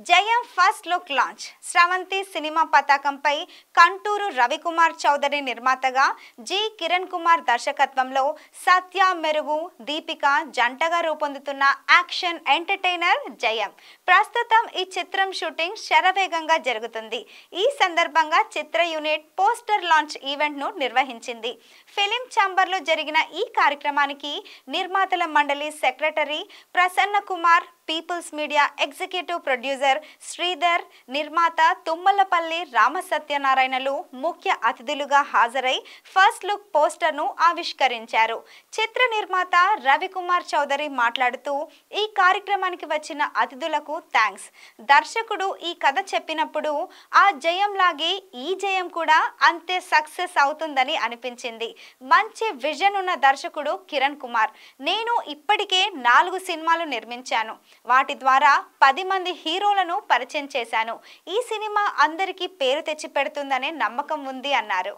జయం first look launch Sravanthi cinema పతాకంపై కంటూరు రవికుమార్ చౌదరి నిర్మాతగా జి కిరణ్ కుమార్ దర్శకత్వంలో సత్య మెరుగు దీపిక జంటగా రూపొందుతున్న యాక్షన్ ఎంటర్టైనర్ జయం. ప్రస్తుతం ఈ చిత్రం షూటింగ్ శరవేగంగా జరుగుతుంది. ఈ సందర్భంగా చిత్ర యూనిట్ పోస్టర్ లాంచ్ ఈవెంట్ ను నిర్వహించింది. ఫిలిం ఛాంబర్లో జరిగిన ఈ కార్యక్రమానికి నిర్మాతల మండలి secretary Prasanna Kumar, people's media executive producer Sridhar, నిర్మాత తుమ్మలపల్లి రామసత్యనారాయణలు ముఖ్య అతిథులుగా హాజరై ఫస్ట్ లుక్ పోస్టర్ను ఆవిష్కరించారు. చిత్ర నిర్మాత రవికుమార్ చౌదరి మాట్లాడుతూ ఈ కార్యక్రమానికి వచ్చిన అతిథులకు థ్యాంక్స్. దర్శకుడు ఈ కథ చెప్పినప్పుడు ఆ జయం లాగే ఈ జయం కూడా అంతే సక్సెస్ అవుతుందని అనిపించింది. మంచి విజన్ ఉన్న దర్శకుడు కిరణ్ కుమార్. నేను ఇప్పటికే 4 సినిమాలు నిర్మించాను. వాటి ద్వారా 10 మంది హీరోలను పరిచయం చేశాను. ఈ సినిమా అందరికీ పేరు తెచ్చి పెడుతుందనే నమ్మకం ఉంది అన్నారు.